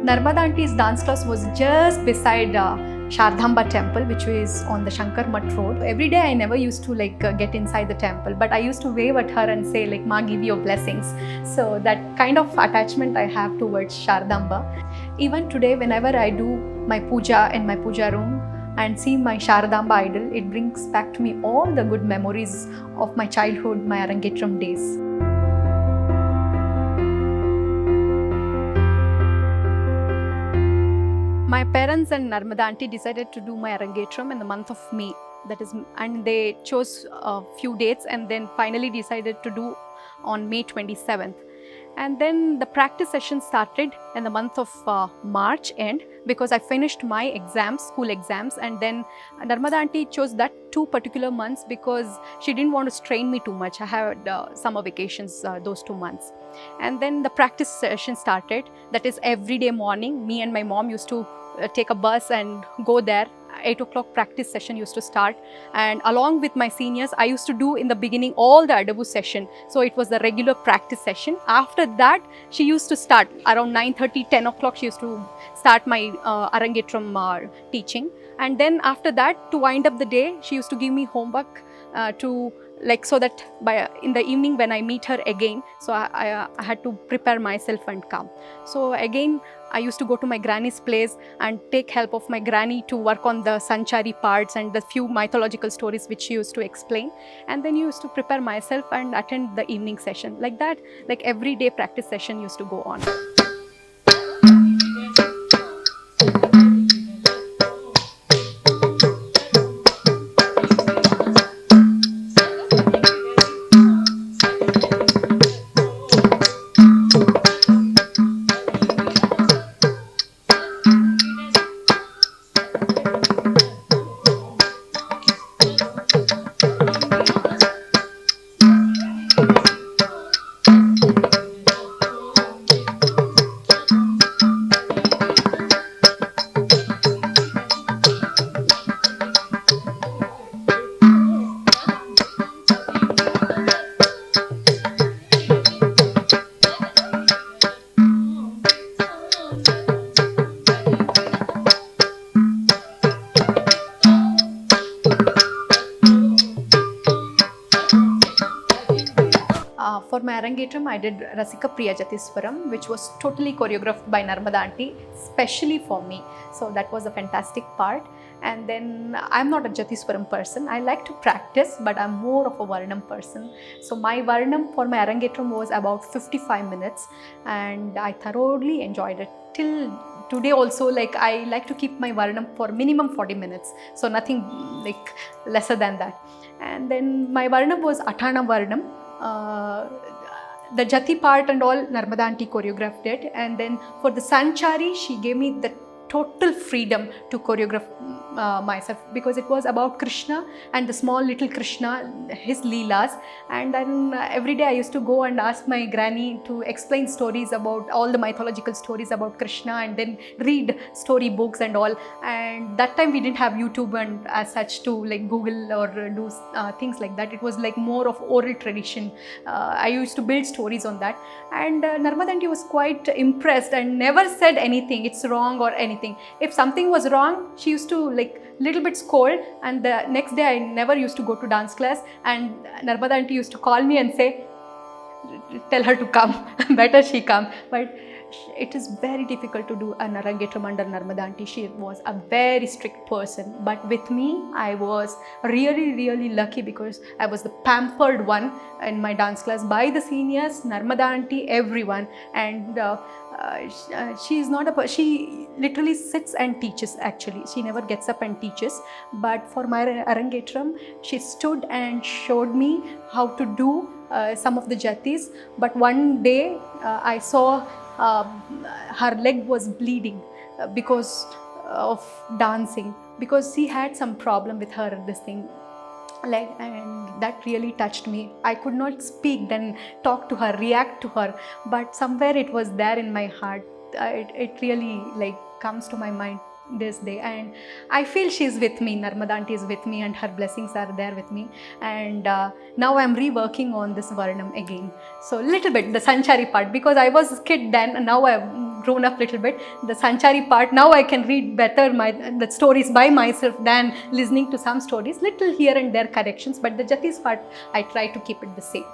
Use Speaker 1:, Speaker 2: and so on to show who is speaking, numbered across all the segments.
Speaker 1: Narmada Auntie's dance class was just beside Shardhamba temple, which is on the Shankar Mutt road. Every day I never used to get inside the temple, but I used to wave at her and say like, "Ma, give your blessings." So that kind of attachment I have towards Shardhamba. Even today, whenever I do my puja in my puja room and see my Shardhamba idol, it brings back to me all the good memories of my childhood, my Arangetram days. My parents and Narmada Auntie decided to do my Arangetram in the month of May. That is, and they chose a few dates and then finally decided to do on May 27th. And then the practice session started in the month of March end, because I finished my exams, school exams, and then Narmada Auntie chose that 2 particular months because she didn't want to strain me too much. I had summer vacations those 2 months. And then the practice session started. That is, every day morning, me and my mom used to take a bus and go there. 8 o'clock practice session used to start, and along with my seniors I used to do in the beginning all the Adabu session. So it was the regular practice session. After that she used to start around 9:30, 10 o'clock she used to start my Arangetram teaching. And then after that, to wind up the day, she used to give me homework to so that by in the evening when I meet her again, so I had to prepare myself and come. So again I used to go to my granny's place and take help of my granny to work on the Sanchari parts and the few mythological stories which she used to explain. And then used to prepare myself and attend the evening session. Like that, like every day practice session used to go on. For my Arangetram, I did Rasika Priya Jatiswaram, which was totally choreographed by Narmada Auntie, specially for me. So that was a fantastic part. And then I'm not a Jatiswaram person. I like to practice, but I'm more of a Varnam person. So my Varnam for my Arangetram was about 55 minutes, and I thoroughly enjoyed it. Till today also, I like to keep my Varnam for minimum 40 minutes. So nothing lesser than that. And then my Varnam was Athana Varnam. The Jati part and all, Narmada Auntie choreographed it. And then for the Sanchari, she gave me the total freedom to choreograph myself, because it was about Krishna and the small little Krishna, his leelas. And then every day I used to go and ask my granny to explain stories about all the mythological stories about Krishna, and then read story books and all. And that time we didn't have YouTube and as such to Google or do things like that. It was more of oral tradition. I used to build stories on that, and Narmada Auntie was quite impressed and never said anything, it's wrong or anything. If something was wrong, she used to little bit scold, and the next day I never used to go to dance class, and Narmada Auntie used to call me and say, tell her to come, better she come. But it is very difficult to do an Arangetram under Narmada Auntie. She was a very strict person, but with me I was really lucky, because I was the pampered one in my dance class by the seniors, Narmada Auntie, everyone. And she is not a she literally sits and teaches. Actually, she never gets up and teaches, but for my Arangetram she stood and showed me how to do some of the jatis. But one day I saw her leg was bleeding because of dancing, because she had some problem with her leg, and that really touched me. I could not speak then, talk to her, react to her, but somewhere it was there in my heart. It really comes to my mind this day, and I feel she's with me. Narmada Auntie is with me, and her blessings are there with me. And now I'm reworking on this Varnam again. So little bit the Sanchari part, because I was a kid then, and now grown up little bit. The Sanchari part, now I can read better the stories by myself than listening to some stories. Little here and there corrections, but the Jatis part, I try to keep it the same.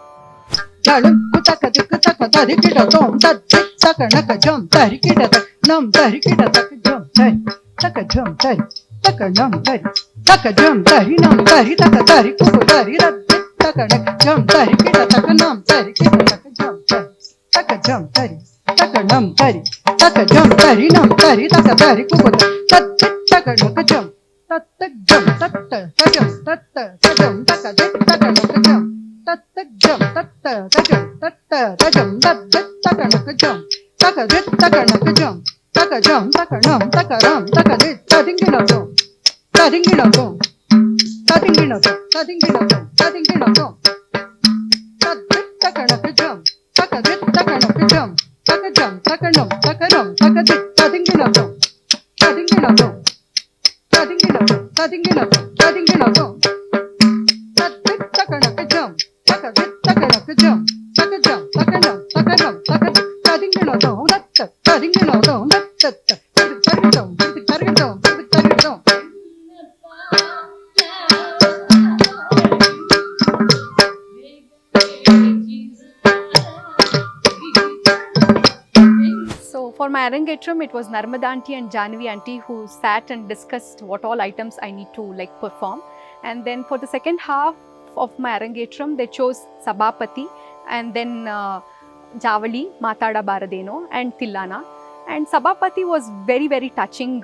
Speaker 1: For my Arangetram, it was Narmada auntie and Janvi auntie who sat and discussed what all items I need to perform. And then for the second half of my Arangetram, they chose Sabapati and then Javali, Matada Baradeno and Tillana. And Sabapati was very, very touching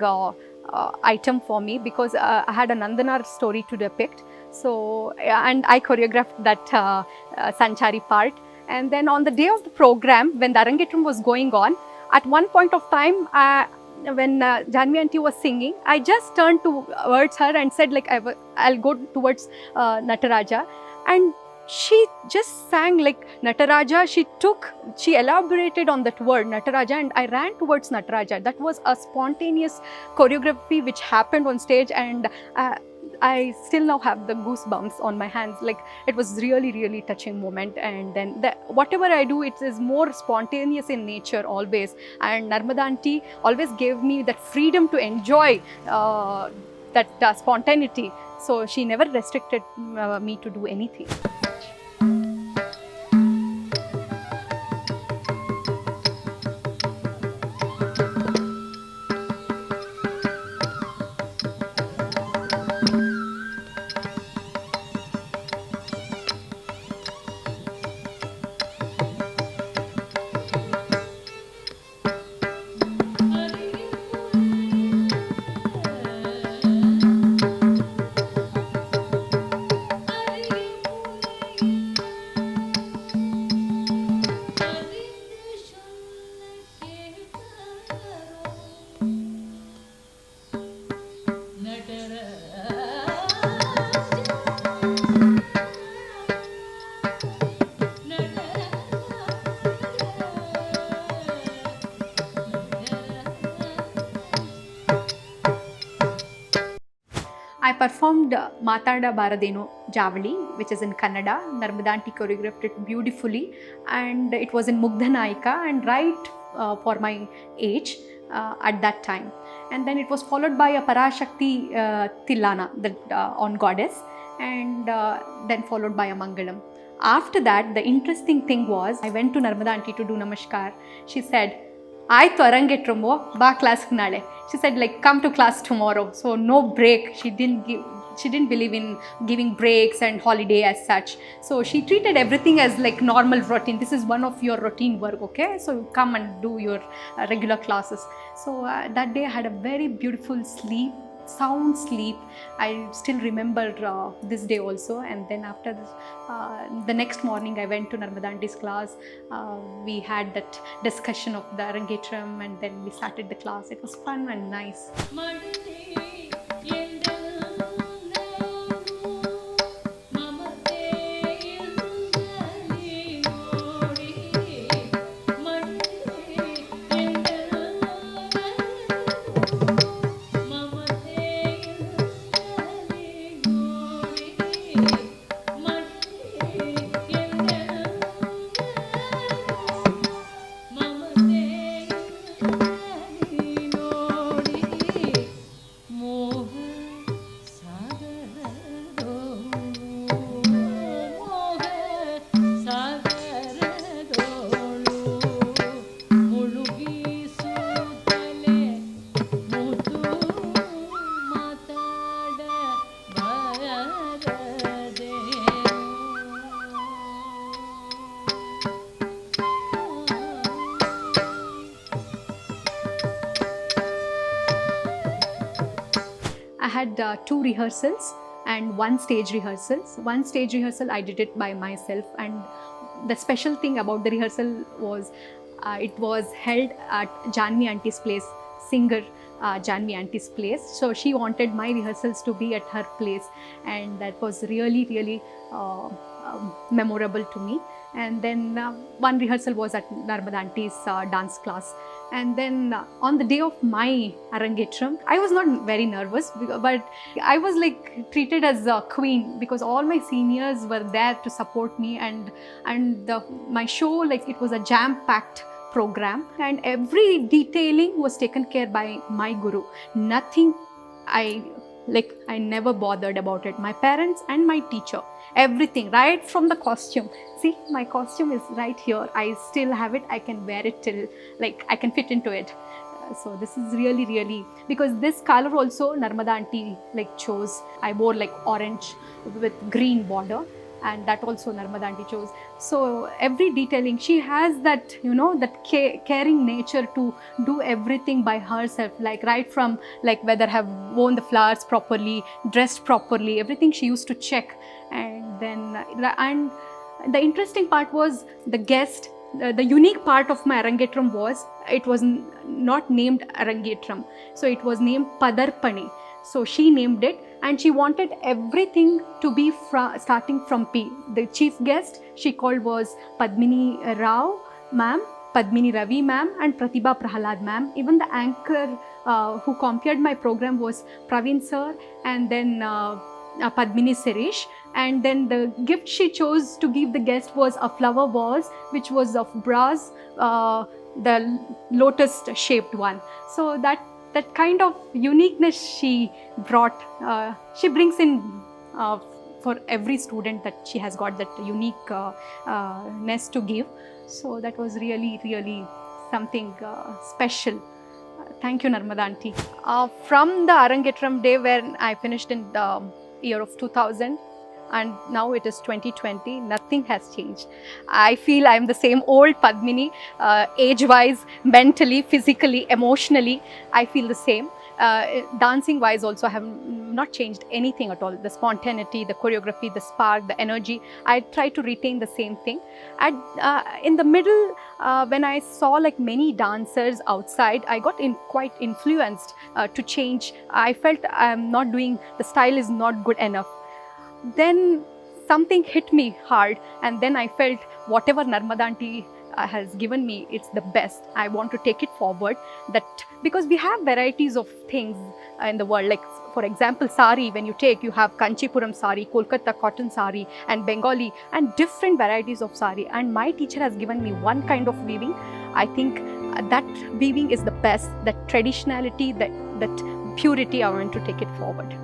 Speaker 1: item for me because I had a Nandanar story to depict. So, and I choreographed that Sanchari part. And then on the day of the program, when the Arangetram was going on, at one point of time, when Janvi auntie was singing, I just turned towards her and said I'll go towards Nataraja, and she just sang Nataraja. She elaborated on that word Nataraja, and I ran towards Nataraja. That was a spontaneous choreography which happened on stage, and I still now have the goosebumps on my hands. It was really, really touching moment. And then whatever I do, it is more spontaneous in nature always. And Narmada auntie always gave me that freedom to enjoy that spontaneity. So she never restricted me to do anything. I performed Matada Baradeno Javali, which is in Kannada. Narmada auntie choreographed it beautifully, and it was in Mugdha Nayika, and right for my age at that time. And then it was followed by a Parashakti Tillana on Goddess, and then followed by a Mangalam. After that, the interesting thing was, I went to Narmada auntie to do Namaskar. She said, "Aaytu Arangetrammo, ba class nale." She said, come to class tomorrow. So no break. She didn't believe in giving breaks and holiday as such. So she treated everything as normal routine. This is one of your routine work, okay? So you come and do your regular classes. So that day I had a very beautiful sleep, sound sleep. I still remember this day also. And then after this, the next morning I went to Narmada auntie's class. We had that discussion of the Arangetram, and then we started the class. It was fun and nice. had 2 rehearsals and 1 stage rehearsals. 1 stage rehearsal I did it by myself, and the special thing about the rehearsal was it was held at Janvi Auntie's place, singer Janvi Auntie's place. So she wanted my rehearsals to be at her place, and that was really memorable to me. And then 1 rehearsal was at Narmada Auntie's dance class. And then on the day of my Arangetram, I was not very nervous, but I was like treated as a queen because all my seniors were there to support me, and my show, like, it was a jam-packed program, and every detailing was taken care by my guru. Nothing I never bothered about it. My parents and my teacher, everything, right from the costume. See, my costume is right here. I still have it. I can wear it till, like, I can fit into it. So this is really, because this color also Narmada Auntie like chose. I wore like orange with green border, and that also Narmada Auntie chose. So every detailing, she has that, you know, that caring nature to do everything by herself, like right from like whether have worn the flowers properly, dressed properly, everything she used to check. And then the interesting part was the guest. The unique part of my Arangetram was it was not named Arangetram, so it was named Padarpani. So she named it, and she wanted everything to be starting from P. The chief guest she called was Padmini Rao ma'am, Padmini Ravi ma'am, and Pratibha Prahalad ma'am. Even the anchor who compared my program was Praveen sir, and then Padmini Sirish. And then the gift she chose to give the guest was a flower vase, which was of brass, the lotus shaped one. So that kind of uniqueness she brought, she brings in for every student, that she has got that uniqueness to give. So that was really something special. Thank you, Narmada Auntie. From the Arangetram day when I finished in the year of 2000, and now it is 2020, nothing has changed. I feel I'm the same old Padmini, age-wise, mentally, physically, emotionally, I feel the same. Dancing-wise also, I have not changed anything at all. The spontaneity, the choreography, the spark, the energy, I try to retain the same thing. In the middle, when I saw like many dancers outside, I got quite influenced to change. I felt I'm not doing, the style is not good enough. Then something hit me hard, and then I felt whatever Narmada Auntie has given me, it's the best. I want to take it forward, that because we have varieties of things in the world, like for example sari, when you take, you have Kanchipuram sari, Kolkata cotton sari, and Bengali, and different varieties of sari, and my teacher has given me one kind of weaving. I think that weaving is the best, that traditionality, that purity, I want to take it forward.